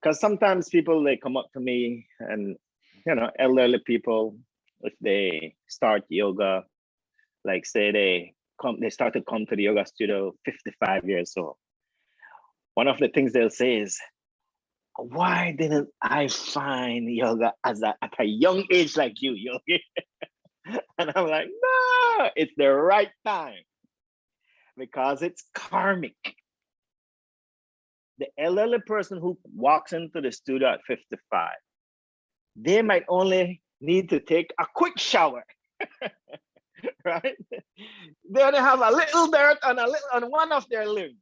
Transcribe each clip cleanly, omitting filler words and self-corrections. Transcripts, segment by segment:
Because sometimes people, they come up to me and, elderly people, if they start yoga, like say they start to come to the yoga studio 55 years old. One of the things they'll say is, why didn't I find yoga at a young age like you, Yogi? And I'm like, no, it's the right time because it's karmic. The elderly person who walks into the studio at 55, they might only need to take a quick shower, right? They only have a little dirt on one of their limbs.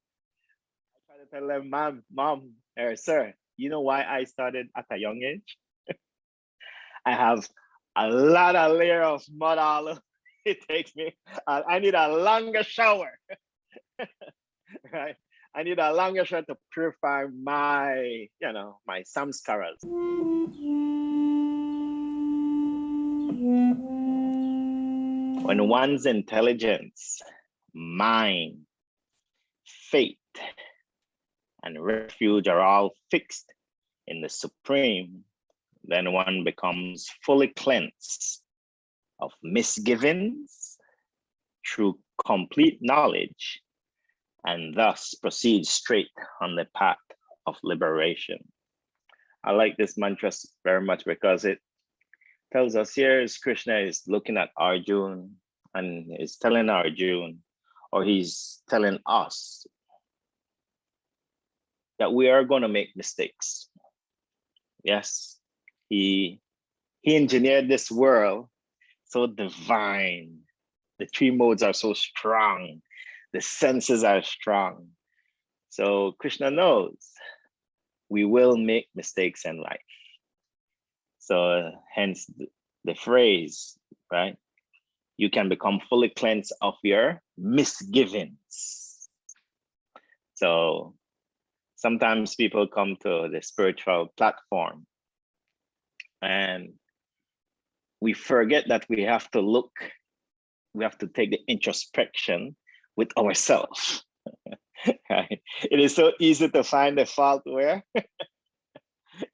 I try to tell them, mom, or sir, you know why I started at a young age? I have a lot of layer of mud all over. It takes me, I need a longer shower, right? I need a longer shower to purify my, my samskaras. When one's intelligence, mind, faith, and refuge are all fixed in the Supreme, then one becomes fully cleansed of misgivings through complete knowledge, and thus proceeds straight on the path of liberation. I like this mantra very much because it tells us here is Krishna is looking at Arjuna and is telling Arjuna, or he's telling us, that we are going to make mistakes. Yes, he engineered this world so divine. The three modes are so strong. The senses are strong. So Krishna knows we will make mistakes in life. So hence the phrase, right? You can become fully cleansed of your misgivings. So sometimes people come to the spiritual platform and we forget that we have to take the introspection with ourselves. Right? It is so easy to find the fault where?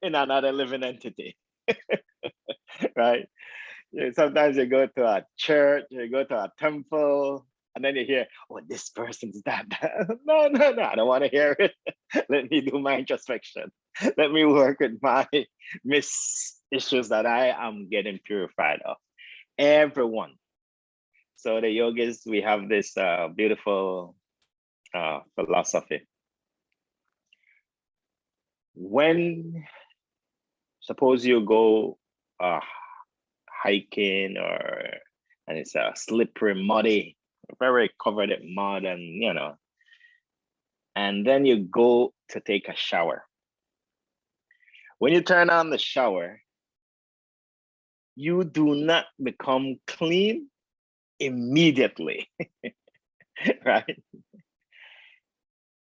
In another living entity. Right? Sometimes you go to a church, you go to a temple, and then you hear, oh, this person's that. No, I don't want to hear it. Let me do my introspection. Let me work with my issues that I am getting purified of. Everyone. So the yogis, we have this beautiful philosophy. When, suppose you go hiking and it's a slippery, muddy, very covered in mud, and then you go to take a shower. When you turn on the shower, you do not become clean immediately, right?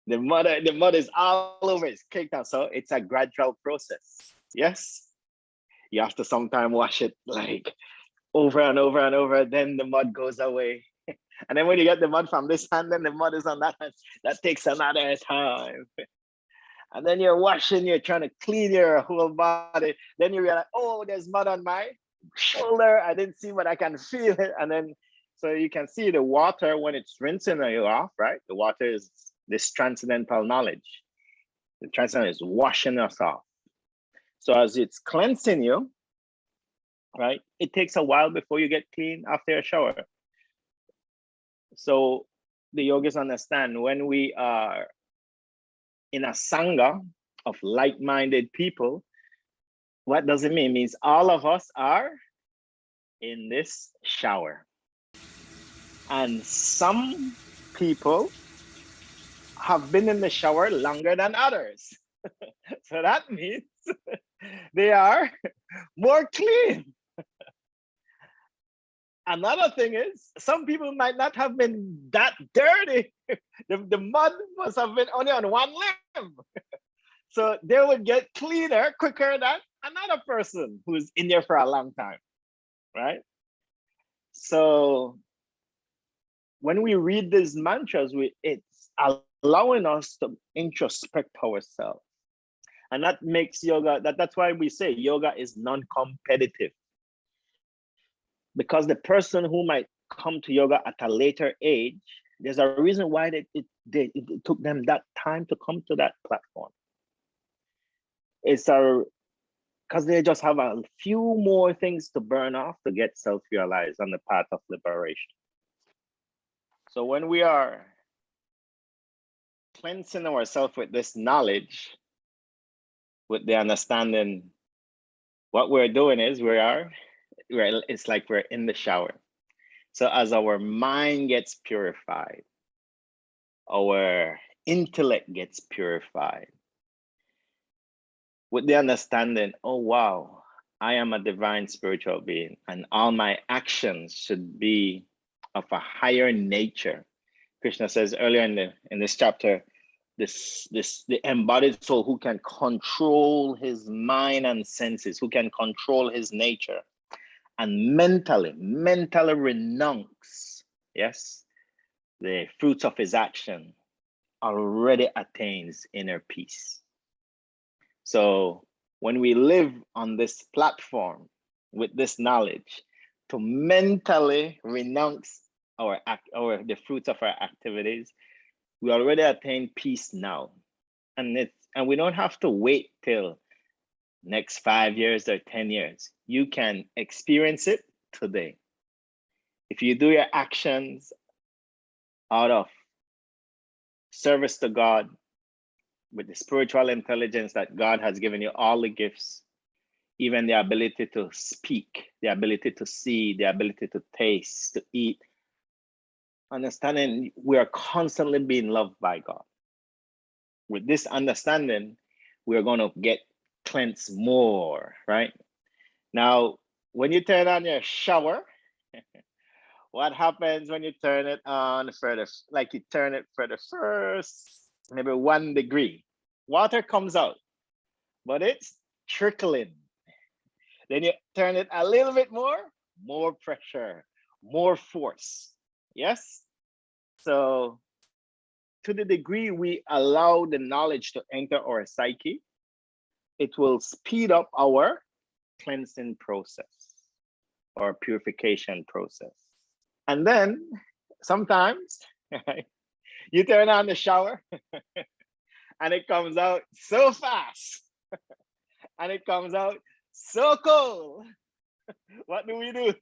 The mud is all over, it's caked out. So it's a gradual process. Yes. You have to sometimes wash it like over and over and over, then the mud goes away. And then when you get the mud from this hand, then the mud is on that hand. That takes another time. And then you're washing, you're trying to clean your whole body. Then you realize, oh, there's mud on my shoulder. I didn't see, but I can feel it. And then, so you can see the water when it's rinsing you off, right? The water is this transcendental knowledge. The transcendental is washing us off. So as it's cleansing you, right? It takes a while before you get clean after a shower. So the yogis understand when we are in a sangha of like-minded people, what does it mean? It means all of us are in this shower. And some people have been in the shower longer than others. So that means they are more clean. Another thing is, some people might not have been that dirty. The mud must have been only on one limb. So they would get cleaner quicker than another person who's in there for a long time, right? So when we read these mantras, it's allowing us to introspect ourselves And that makes yoga, that's why we say yoga is non-competitive. Because the person who might come to yoga at a later age, there's a reason why it took them that time to come to that platform. It's because they just have a few more things to burn off to get self-realized on the path of liberation. So when we are cleansing ourselves with this knowledge, with the understanding, what we're doing is it's like we're in the shower. So as our mind gets purified, our intellect gets purified, with the understanding, oh wow, I am a divine spiritual being and all my actions should be of a higher nature. Krishna says earlier in this chapter, the embodied soul who can control his mind and senses, who can control his nature and mentally renounce, yes, the fruits of his action, already attains inner peace. So when we live on this platform with this knowledge, to mentally renounce the fruits of our activities, we already attain peace now. And we don't have to wait till next 5 years or 10 years. You can experience it today. If you do your actions out of service to God, with the spiritual intelligence that God has given you, all the gifts, even the ability to speak, the ability to see, the ability to taste, to eat, understanding we are constantly being loved by God. With this understanding, we are going to get cleansed more, right? Now, when you turn on your shower, what happens when you turn it on further? Like you turn it for the first, maybe 1 degree. Water comes out, but it's trickling. Then you turn it a little bit more pressure, more force. Yes? So to the degree we allow the knowledge to enter our psyche, it will speed up our cleansing process or purification process. And then sometimes you turn on the shower and it comes out so fast and it comes out so cold. What do?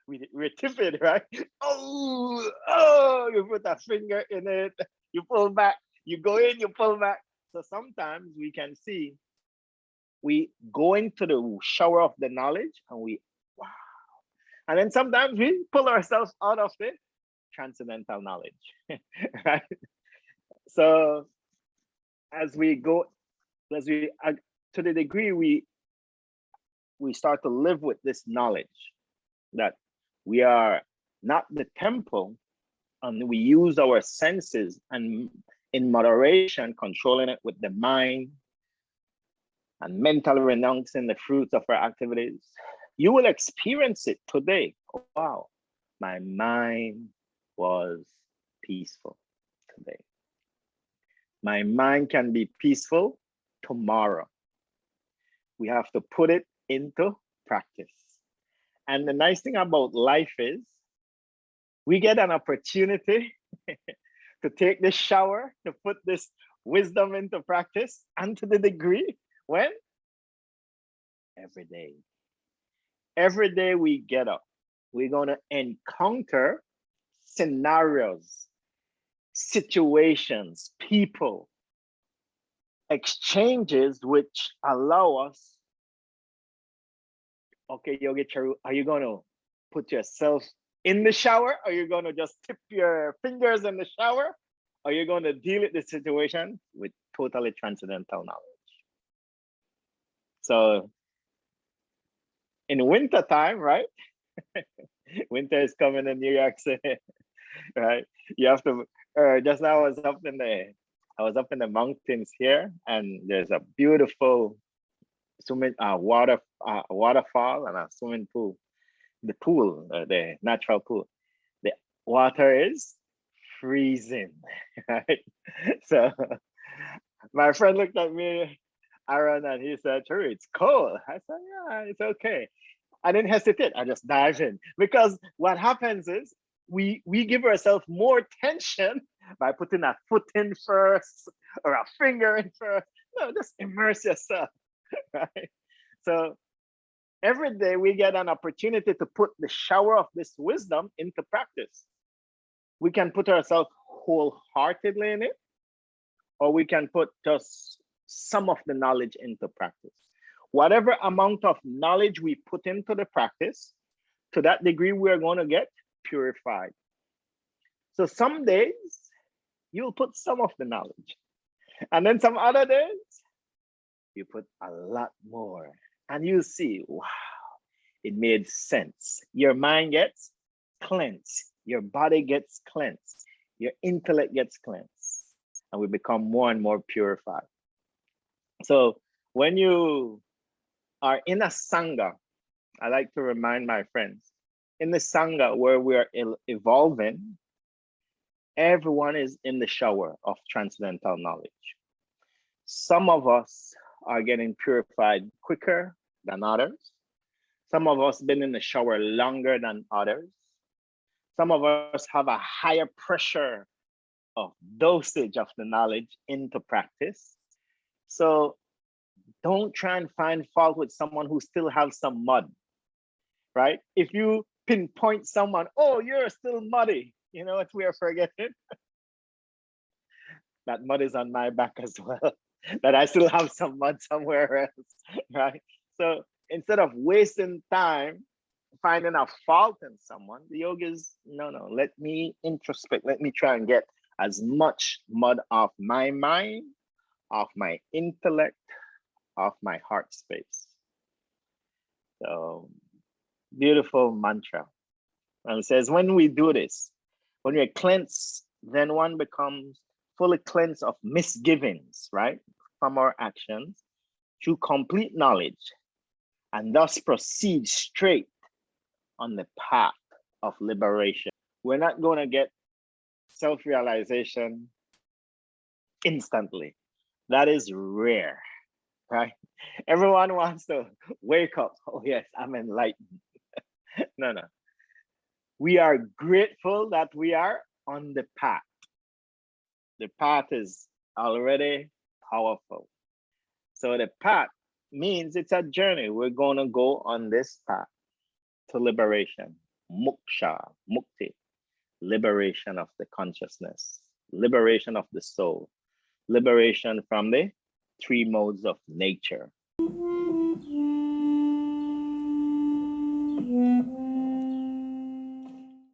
We're timid, right? Oh, you put a finger in it, you pull back, you go in, you pull back. So sometimes we can see, we go into the shower of the knowledge and wow. And then sometimes we pull ourselves out of the transcendental knowledge, right? So as we go, to the degree we start to live with this knowledge that we are not the temple, and we use our senses and in moderation, controlling it with the mind and mentally renouncing the fruits of our activities, you will experience it today. Oh, wow, my mind was peaceful today. My mind can be peaceful tomorrow. We have to put it into practice. And the nice thing about life is we get an opportunity to take this shower, to put this wisdom into practice, and to the degree when? Every day. Every day we get up, we're going to encounter scenarios, situations, people, exchanges which allow us, okay, Yogi Charu, are you going to put yourself in the shower? Or are you going to just tip your fingers in the shower? Or are you going to deal with the situation with totally transcendental knowledge? So in winter time, right? Winter is coming in New York City, right? You have to, just now I was up in the mountains here, and there's a beautiful waterfall and a swimming pool. The natural pool, the water is freezing, right? So my friend looked at me Aaron, and he said, "True, it's cold." I said, "Yeah, it's okay." I didn't hesitate. I just dive in, because what happens is we give ourselves more tension by putting a foot in first or a finger in first. No, just immerse yourself, right? So every day we get an opportunity to put the shower of this wisdom into practice. We can put ourselves wholeheartedly in it, or we can put just some of the knowledge into practice. Whatever amount of knowledge we put into the practice, to that degree, we're going to get purified. So some days you'll put some of the knowledge, and then some other days you put a lot more, and you see, wow, it made sense. Your mind gets cleansed, your body gets cleansed, your intellect gets cleansed, and we become more and more purified. So when you are in a sangha, I like to remind my friends, in the sangha where we are evolving, everyone is in the shower of transcendental knowledge. Some of us are getting purified quicker than others. Some of us been in the shower longer than others. Some of us have a higher pressure of dosage of the knowledge into practice. So don't try and find fault with someone who still has some mud, right? If you pinpoint someone, oh, you're still muddy, you know what we are forgetting? That mud is on my back as well, that I still have some mud somewhere else, right? So instead of wasting time finding a fault in someone, the yoga is, no, let me introspect, let me try and get as much mud off my mind, off my intellect, off my heart space. So beautiful mantra. And it says, when we do this, when we're cleansed, then one becomes fully cleansed of misgivings, right, from our actions, through complete knowledge, and thus proceed straight on the path of liberation. We're not going to get self-realization instantly. That is rare, right? Everyone wants to wake up. Oh yes, I'm enlightened. No. We are grateful that we are on the path. The path is already powerful. So the path means it's a journey. We're going to go on this path to liberation, moksha, mukti, liberation of the consciousness, liberation of the soul, liberation from the three modes of nature.